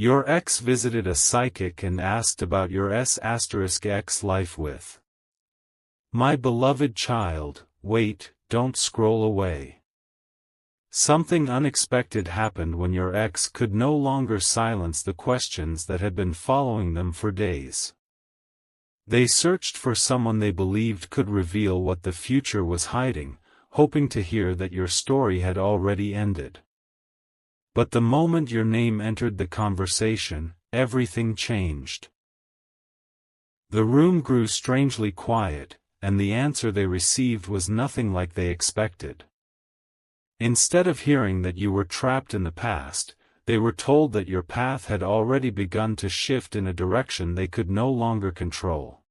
Your ex visited a psychic and asked about your S**X life with. My beloved child, wait, don't scroll away. Something unexpected happened when your ex could no longer silence the questions that had been following them for days. They searched for someone they believed could reveal what the future was hiding, hoping to hear that your story had already ended. But the moment your name entered the conversation, everything changed. The room grew strangely quiet, and the answer they received was nothing like they expected. Instead of hearing that you were trapped in the past, they were told that your path had already begun to shift in a direction they could no longer control.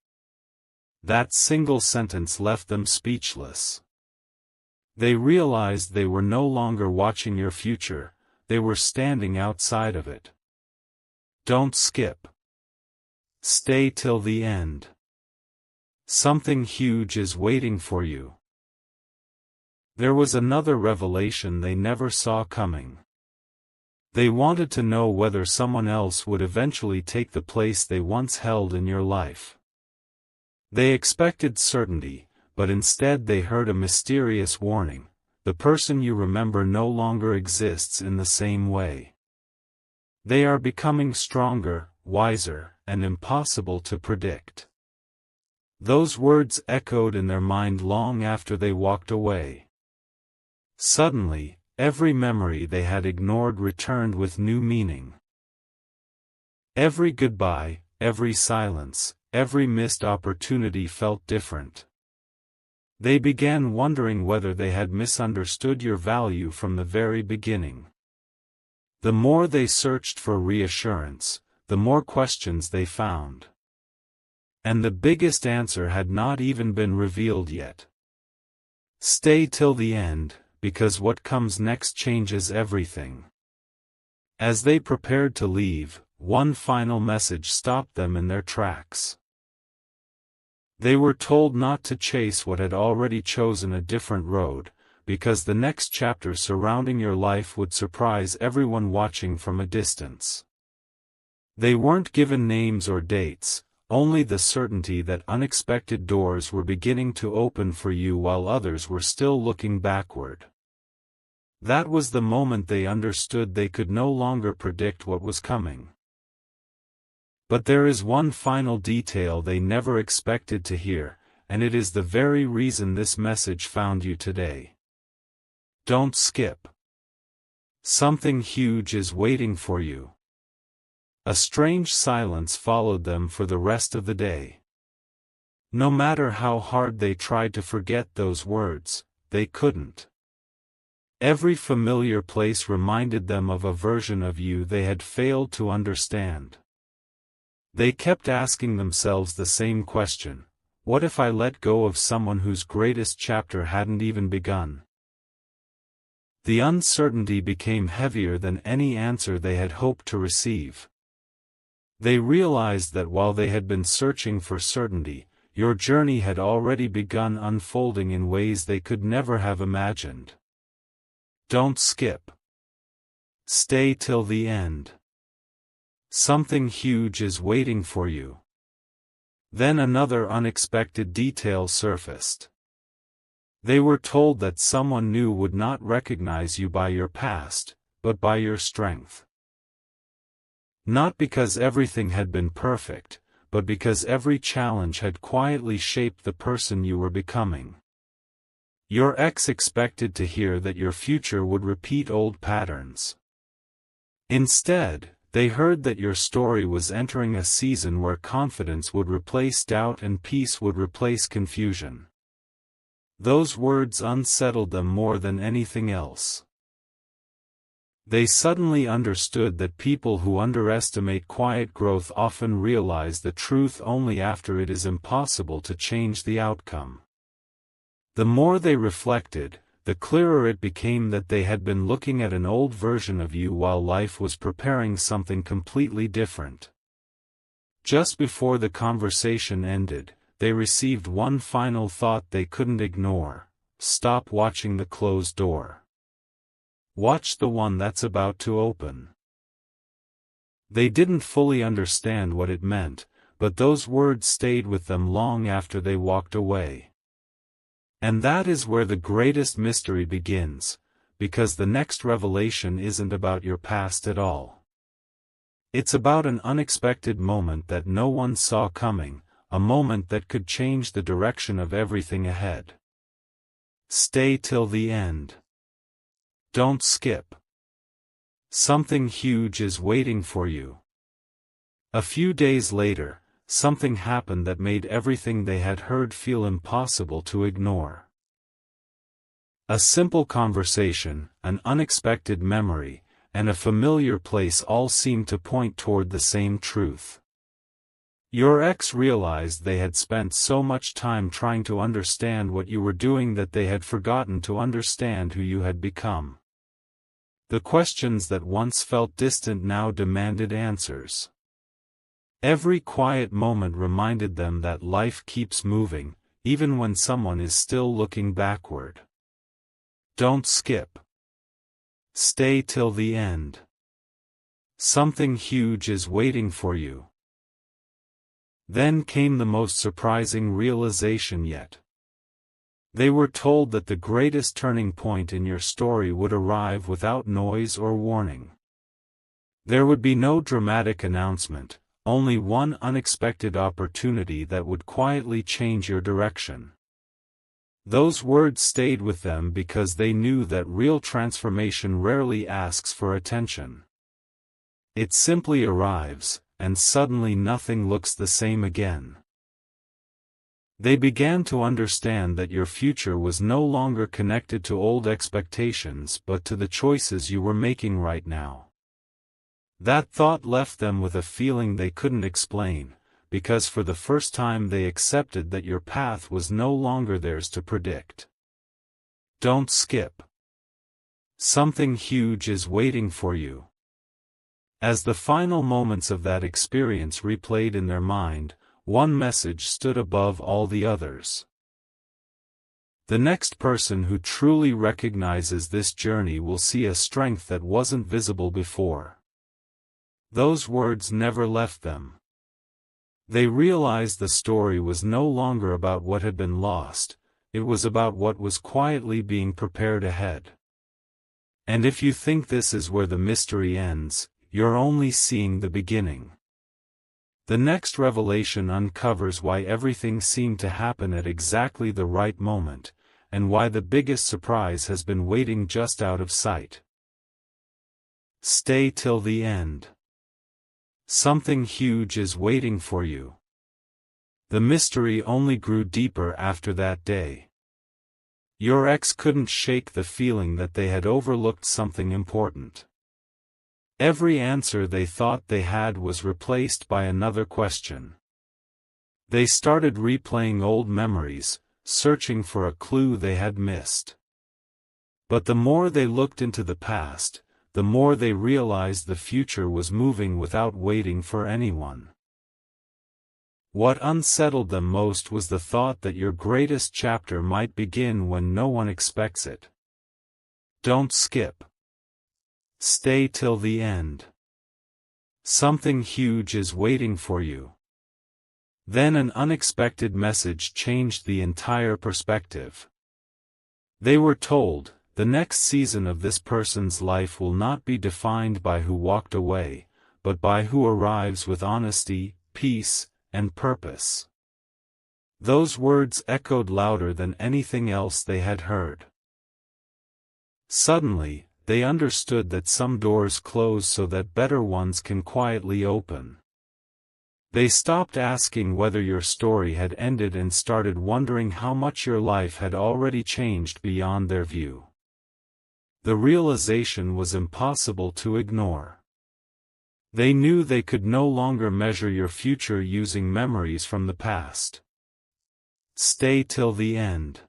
That single sentence left them speechless. They realized they were no longer watching your future, they were standing outside of it. Don't skip. Stay till the end. Something huge is waiting for you. There was another revelation they never saw coming. They wanted to know whether someone else would eventually take the place they once held in your life. They expected certainty, but instead they heard a mysterious warning: the person you remember no longer exists in the same way. They are becoming stronger, wiser, and impossible to predict. Those words echoed in their mind long after they walked away. Suddenly, every memory they had ignored returned with new meaning. Every goodbye, every silence, every missed opportunity felt different. They began wondering whether they had misunderstood your value from the very beginning. The more they searched for reassurance, the more questions they found. And the biggest answer had not even been revealed yet. Stay till the end, because what comes next changes everything. As they prepared to leave, one final message stopped them in their tracks. They were told not to chase what had already chosen a different road, because the next chapter surrounding your life would surprise everyone watching from a distance. They weren't given names or dates, only the certainty that unexpected doors were beginning to open for you while others were still looking backward. That was the moment they understood they could no longer predict what was coming. But there is one final detail they never expected to hear, and it is the very reason this message found you today. Don't skip. Something huge is waiting for you. A strange silence followed them for the rest of the day. No matter how hard they tried to forget those words, they couldn't. Every familiar place reminded them of a version of you they had failed to understand. They kept asking themselves the same question: what if I let go of someone whose greatest chapter hadn't even begun? The uncertainty became heavier than any answer they had hoped to receive. They realized that while they had been searching for certainty, your journey had already begun unfolding in ways they could never have imagined. Don't skip. Stay till the end. Something huge is waiting for you. Then another unexpected detail surfaced. They were told that someone new would not recognize you by your past, but by your strength. Not because everything had been perfect, but because every challenge had quietly shaped the person you were becoming. Your ex expected to hear that your future would repeat old patterns. Instead, they heard that your story was entering a season where confidence would replace doubt and peace would replace confusion. Those words unsettled them more than anything else. They suddenly understood that people who underestimate quiet growth often realize the truth only after it is impossible to change the outcome. The more they reflected, the clearer it became that they had been looking at an old version of you while life was preparing something completely different. Just before the conversation ended, they received one final thought they couldn't ignore: stop watching the closed door. Watch the one that's about to open. They didn't fully understand what it meant, but those words stayed with them long after they walked away. And that is where the greatest mystery begins, because the next revelation isn't about your past at all. It's about an unexpected moment that no one saw coming, a moment that could change the direction of everything ahead. Stay till the end. Don't skip. Something huge is waiting for you. A few days later, something happened that made everything they had heard feel impossible to ignore. A simple conversation, an unexpected memory, and a familiar place all seemed to point toward the same truth. Your ex realized they had spent so much time trying to understand what you were doing that they had forgotten to understand who you had become. The questions that once felt distant now demanded answers. Every quiet moment reminded them that life keeps moving, even when someone is still looking backward. Don't skip. Stay till the end. Something huge is waiting for you. Then came the most surprising realization yet. They were told that the greatest turning point in your story would arrive without noise or warning. There would be no dramatic announcement, only one unexpected opportunity that would quietly change your direction. Those words stayed with them because they knew that real transformation rarely asks for attention. It simply arrives, and suddenly nothing looks the same again. They began to understand that your future was no longer connected to old expectations but to the choices you were making right now. That thought left them with a feeling they couldn't explain, because for the first time they accepted that your path was no longer theirs to predict. Don't skip. Something huge is waiting for you. As the final moments of that experience replayed in their mind, one message stood above all the others. The next person who truly recognizes this journey will see a strength that wasn't visible before. Those words never left them. They realized the story was no longer about what had been lost, it was about what was quietly being prepared ahead. And if you think this is where the mystery ends, you're only seeing the beginning. The next revelation uncovers why everything seemed to happen at exactly the right moment, and why the biggest surprise has been waiting just out of sight. Stay till the end. Something huge is waiting for you. The mystery only grew deeper after that day. Your ex couldn't shake the feeling that they had overlooked something important. Every answer they thought they had was replaced by another question. They started replaying old memories, searching for a clue they had missed. But the more they looked into the past, the more they realized the future was moving without waiting for anyone. What unsettled them most was the thought that your greatest chapter might begin when no one expects it. Don't skip. Stay till the end. Something huge is waiting for you. Then an unexpected message changed the entire perspective. They were told, the next season of this person's life will not be defined by who walked away, but by who arrives with honesty, peace, and purpose. Those words echoed louder than anything else they had heard. Suddenly, they understood that some doors close so that better ones can quietly open. They stopped asking whether your story had ended and started wondering how much your life had already changed beyond their view. The realization was impossible to ignore. They knew they could no longer measure your future using memories from the past. Stay till the end.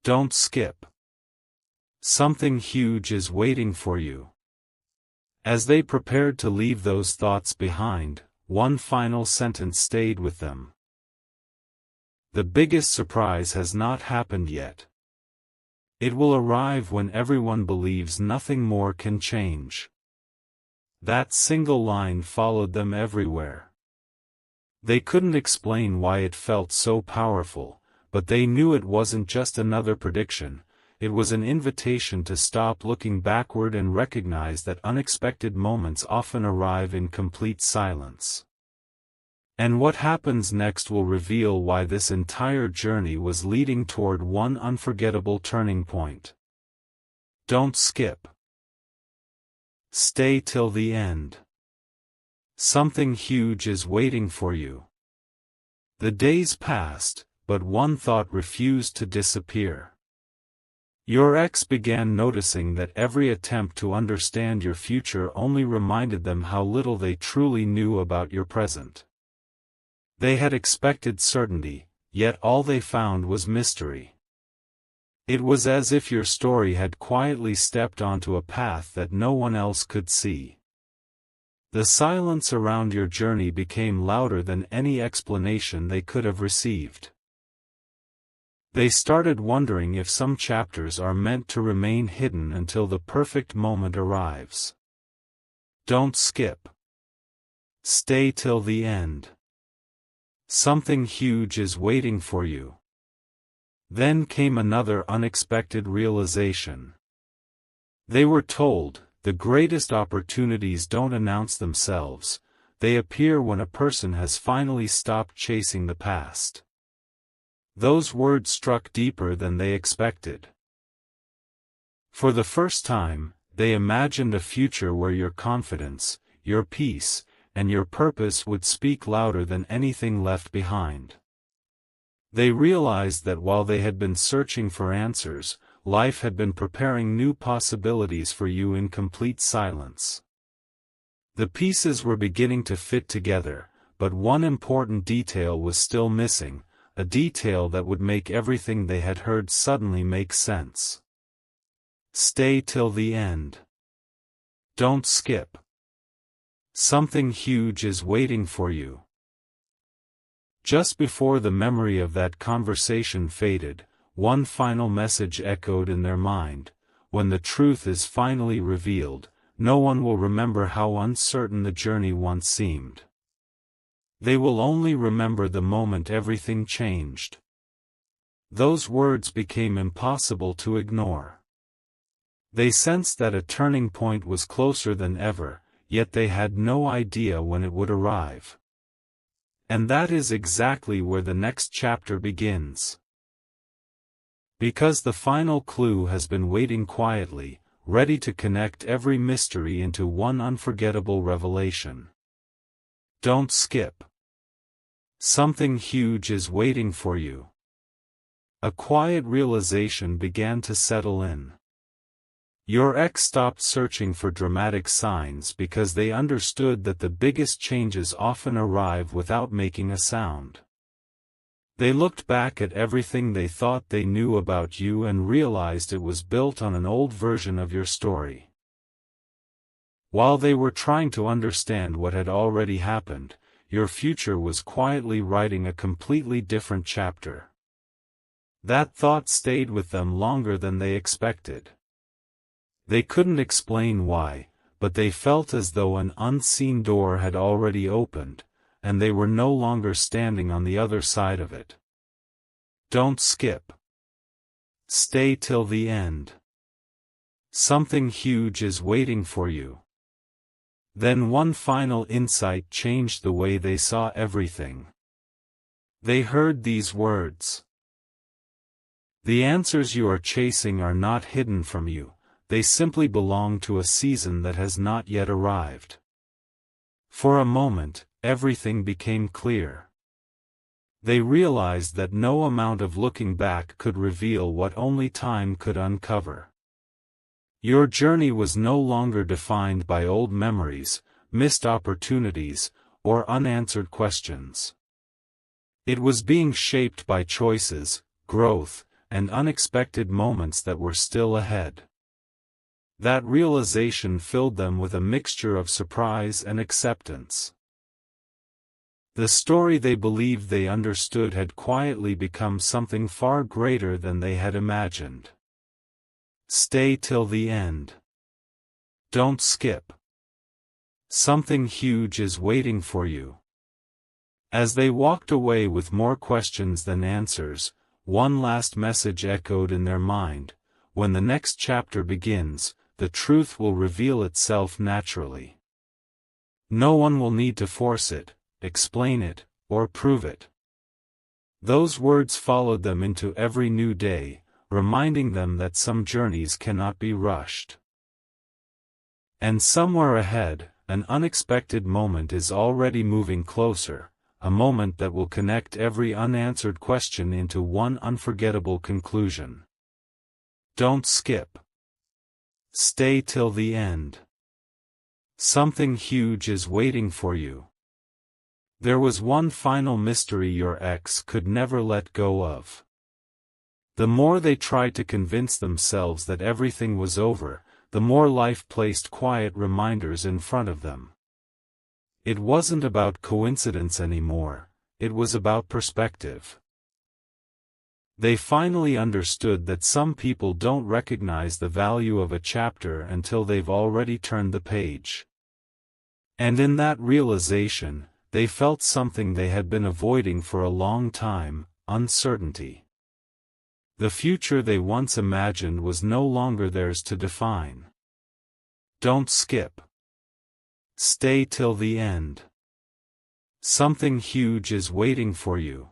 Don't skip. Something huge is waiting for you. As they prepared to leave those thoughts behind, one final sentence stayed with them. The biggest surprise has not happened yet. It will arrive when everyone believes nothing more can change. That single line followed them everywhere. They couldn't explain why it felt so powerful, but they knew it wasn't just another prediction, it was an invitation to stop looking backward and recognize that unexpected moments often arrive in complete silence. And what happens next will reveal why this entire journey was leading toward one unforgettable turning point. Don't skip. Stay till the end. Something huge is waiting for you. The days passed, but one thought refused to disappear. Your ex began noticing that every attempt to understand your future only reminded them how little they truly knew about your present. They had expected certainty, yet all they found was mystery. It was as if your story had quietly stepped onto a path that no one else could see. The silence around your journey became louder than any explanation they could have received. They started wondering if some chapters are meant to remain hidden until the perfect moment arrives. Don't skip. Stay till the end. Something huge is waiting for you. Then came another unexpected realization. They were told, the greatest opportunities don't announce themselves, they appear when a person has finally stopped chasing the past. Those words struck deeper than they expected. For the first time, they imagined a future where your confidence, your peace, and your purpose would speak louder than anything left behind. They realized that while they had been searching for answers, life had been preparing new possibilities for you in complete silence. The pieces were beginning to fit together, but one important detail was still missing, a detail that would make everything they had heard suddenly make sense. Stay till the end. Don't skip. Something huge is waiting for you. Just before the memory of that conversation faded, one final message echoed in their mind: when the truth is finally revealed, no one will remember how uncertain the journey once seemed. They will only remember the moment everything changed. Those words became impossible to ignore. They sensed that a turning point was closer than ever, yet they had no idea when it would arrive. And that is exactly where the next chapter begins. Because the final clue has been waiting quietly, ready to connect every mystery into one unforgettable revelation. Don't skip. Something huge is waiting for you. A quiet realization began to settle in. Your ex stopped searching for dramatic signs because they understood that the biggest changes often arrive without making a sound. They looked back at everything they thought they knew about you and realized it was built on an old version of your story. While they were trying to understand what had already happened, your future was quietly writing a completely different chapter. That thought stayed with them longer than they expected. They couldn't explain why, but they felt as though an unseen door had already opened, and they were no longer standing on the other side of it. Don't skip. Stay till the end. Something huge is waiting for you. Then one final insight changed the way they saw everything. They heard these words: the answers you are chasing are not hidden from you, they simply belong to a season that has not yet arrived. For a moment, everything became clear. They realized that no amount of looking back could reveal what only time could uncover. Your journey was no longer defined by old memories, missed opportunities, or unanswered questions. It was being shaped by choices, growth, and unexpected moments that were still ahead. That realization filled them with a mixture of surprise and acceptance. The story they believed they understood had quietly become something far greater than they had imagined. Stay till the end. Don't skip. Something huge is waiting for you. As they walked away with more questions than answers, one last message echoed in their mind: when the next chapter begins, the truth will reveal itself naturally. No one will need to force it, explain it, or prove it. Those words followed them into every new day, reminding them that some journeys cannot be rushed. And somewhere ahead, an unexpected moment is already moving closer, a moment that will connect every unanswered question into one unforgettable conclusion. Don't skip. Stay till the end. Something huge is waiting for you. There was one final mystery your ex could never let go of. The more they tried to convince themselves that everything was over, the more life placed quiet reminders in front of them. It wasn't about coincidence anymore, it was about perspective. They finally understood that some people don't recognize the value of a chapter until they've already turned the page. And in that realization, they felt something they had been avoiding for a long time: uncertainty. The future they once imagined was no longer theirs to define. Don't skip. Stay till the end. Something huge is waiting for you.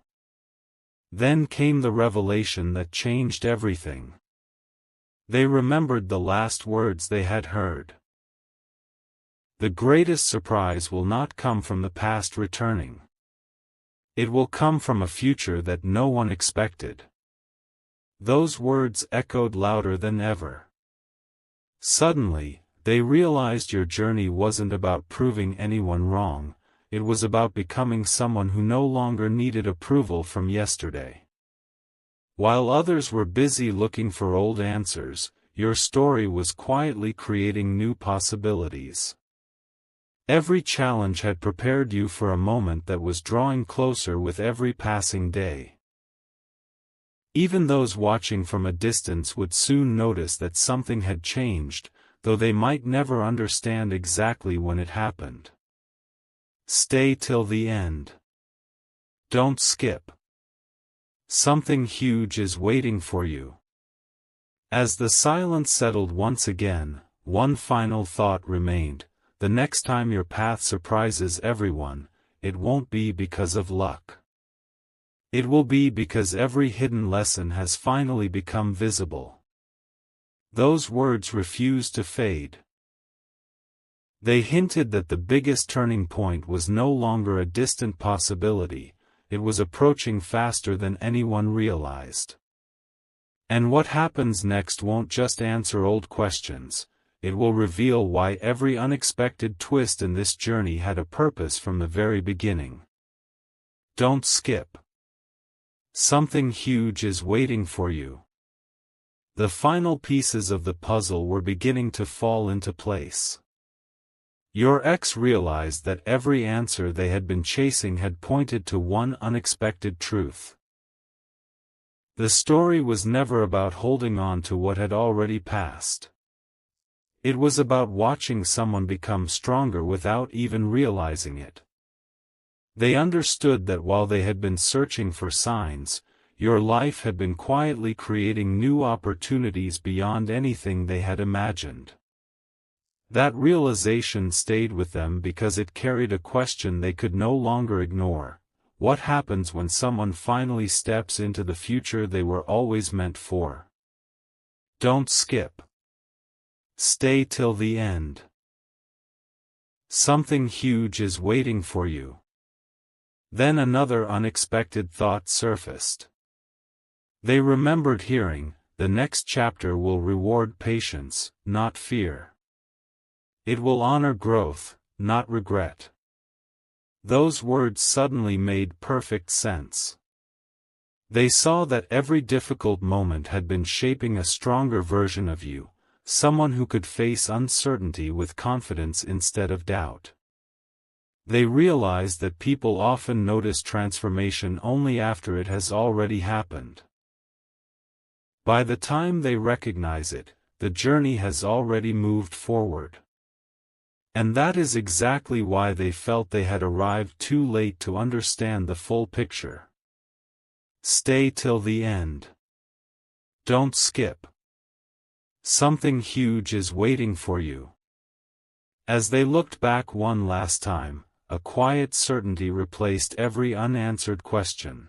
Then came the revelation that changed everything. They remembered the last words they had heard. The greatest surprise will not come from the past returning. It will come from a future that no one expected. Those words echoed louder than ever. Suddenly, they realized your journey wasn't about proving anyone wrong, it was about becoming someone who no longer needed approval from yesterday. While others were busy looking for old answers, your story was quietly creating new possibilities. Every challenge had prepared you for a moment that was drawing closer with every passing day. Even those watching from a distance would soon notice that something had changed, though they might never understand exactly when it happened. Stay till the end. Don't skip. Something huge is waiting for you. As the silence settled once again, one final thought remained: the next time your path surprises everyone, it won't be because of luck. It will be because every hidden lesson has finally become visible. Those words refused to fade. They hinted that the biggest turning point was no longer a distant possibility, it was approaching faster than anyone realized. And what happens next won't just answer old questions, it will reveal why every unexpected twist in this journey had a purpose from the very beginning. Don't skip. Something huge is waiting for you. The final pieces of the puzzle were beginning to fall into place. Your ex realized that every answer they had been chasing had pointed to one unexpected truth. The story was never about holding on to what had already passed. It was about watching someone become stronger without even realizing it. They understood that while they had been searching for signs, your life had been quietly creating new opportunities beyond anything they had imagined. That realization stayed with them because it carried a question they could no longer ignore: what happens when someone finally steps into the future they were always meant for? Don't skip. Stay till the end. Something huge is waiting for you. Then another unexpected thought surfaced. They remembered hearing, "The next chapter will reward patience, not fear. It will honor growth, not regret." Those words suddenly made perfect sense. They saw that every difficult moment had been shaping a stronger version of you, someone who could face uncertainty with confidence instead of doubt. They realized that people often notice transformation only after it has already happened. By the time they recognize it, the journey has already moved forward. And that is exactly why they felt they had arrived too late to understand the full picture. Stay till the end. Don't skip. Something huge is waiting for you. As they looked back one last time, a quiet certainty replaced every unanswered question.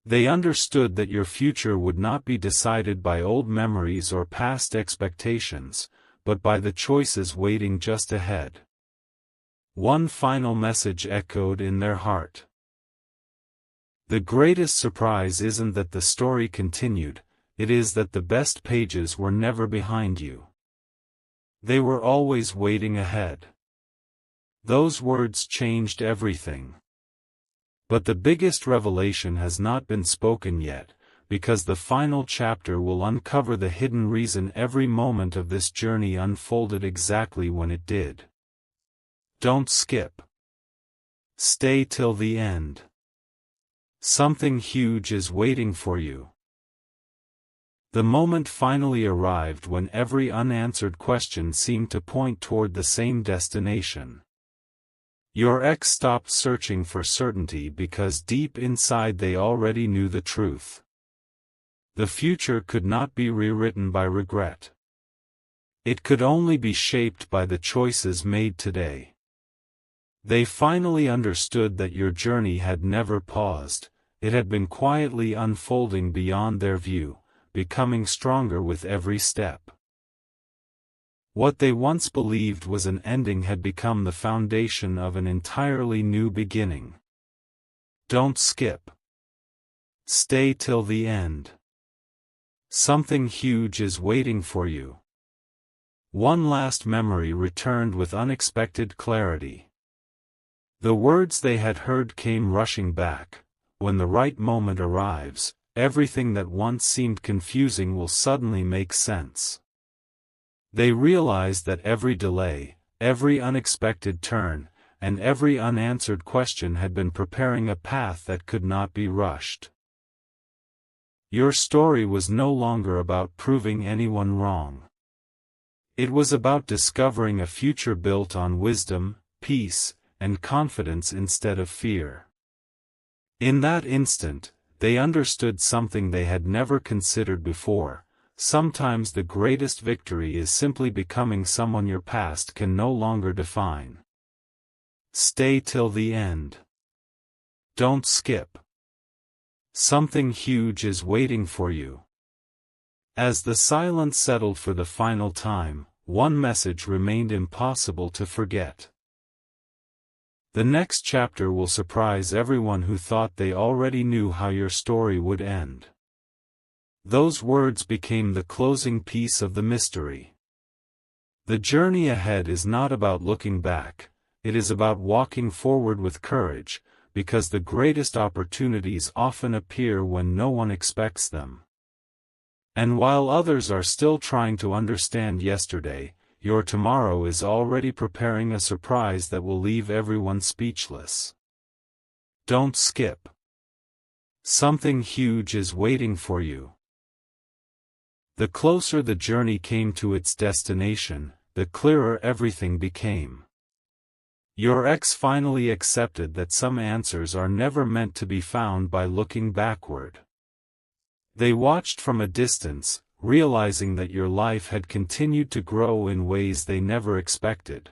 They understood that your future would not be decided by old memories or past expectations, but by the choices waiting just ahead. One final message echoed in their heart. The greatest surprise isn't that the story continued, it is that the best pages were never behind you. They were always waiting ahead. Those words changed everything. But the biggest revelation has not been spoken yet, because the final chapter will uncover the hidden reason every moment of this journey unfolded exactly when it did. Don't skip. Stay till the end. Something huge is waiting for you. The moment finally arrived when every unanswered question seemed to point toward the same destination. Your ex stopped searching for certainty because deep inside they already knew the truth. The future could not be rewritten by regret. It could only be shaped by the choices made today. They finally understood that your journey had never paused, it had been quietly unfolding beyond their view, becoming stronger with every step. What they once believed was an ending had become the foundation of an entirely new beginning. Don't skip. Stay till the end. Something huge is waiting for you. One last memory returned with unexpected clarity. The words they had heard came rushing back. When the right moment arrives, everything that once seemed confusing will suddenly make sense. They realized that every delay, every unexpected turn, and every unanswered question had been preparing a path that could not be rushed. Your story was no longer about proving anyone wrong. It was about discovering a future built on wisdom, peace, and confidence instead of fear. In that instant, they understood something they had never considered before. Sometimes the greatest victory is simply becoming someone your past can no longer define. Stay till the end. Don't skip. Something huge is waiting for you. As the silence settled for the final time, one message remained impossible to forget. The next chapter will surprise everyone who thought they already knew how your story would end. Those words became the closing piece of the mystery. The journey ahead is not about looking back, it is about walking forward with courage, because the greatest opportunities often appear when no one expects them. And while others are still trying to understand yesterday, your tomorrow is already preparing a surprise that will leave everyone speechless. Don't skip. Something huge is waiting for you. The closer the journey came to its destination, the clearer everything became. Your ex finally accepted that some answers are never meant to be found by looking backward. They watched from a distance, realizing that your life had continued to grow in ways they never expected.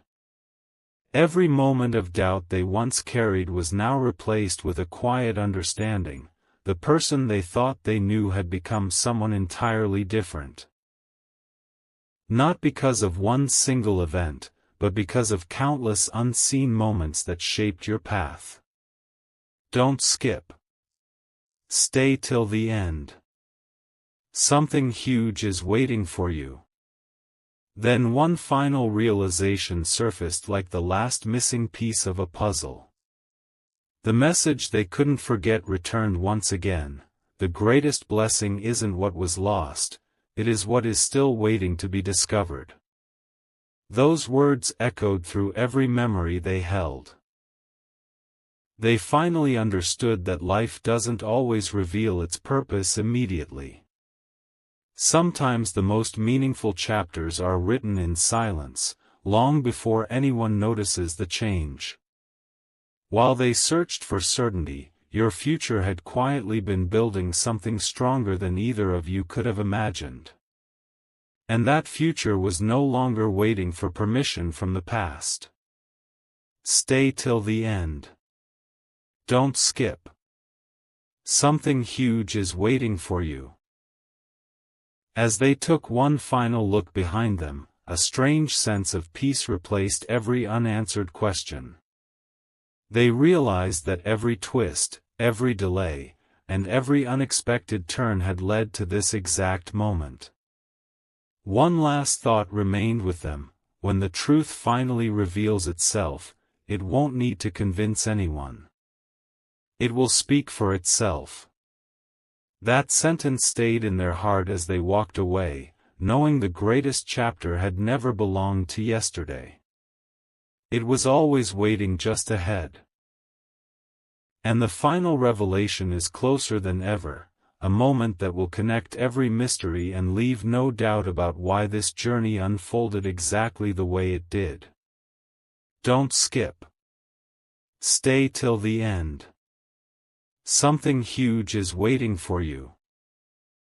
Every moment of doubt they once carried was now replaced with a quiet understanding. The person they thought they knew had become someone entirely different. Not because of one single event, but because of countless unseen moments that shaped your path. Don't skip. Stay till the end. Something huge is waiting for you. Then one final realization surfaced like the last missing piece of a puzzle. The message they couldn't forget returned once again. The greatest blessing isn't what was lost, it is what is still waiting to be discovered. Those words echoed through every memory they held. They finally understood that life doesn't always reveal its purpose immediately. Sometimes the most meaningful chapters are written in silence, long before anyone notices the change. While they searched for certainty, your future had quietly been building something stronger than either of you could have imagined. And that future was no longer waiting for permission from the past. Stay till the end. Don't skip. Something huge is waiting for you. As they took one final look behind them, a strange sense of peace replaced every unanswered question. They realized that every twist, every delay, and every unexpected turn had led to this exact moment. One last thought remained with them: when the truth finally reveals itself, it won't need to convince anyone. It will speak for itself. That sentence stayed in their heart as they walked away, knowing the greatest chapter had never belonged to yesterday. It was always waiting just ahead. And the final revelation is closer than ever, a moment that will connect every mystery and leave no doubt about why this journey unfolded exactly the way it did. Don't skip. Stay till the end. Something huge is waiting for you.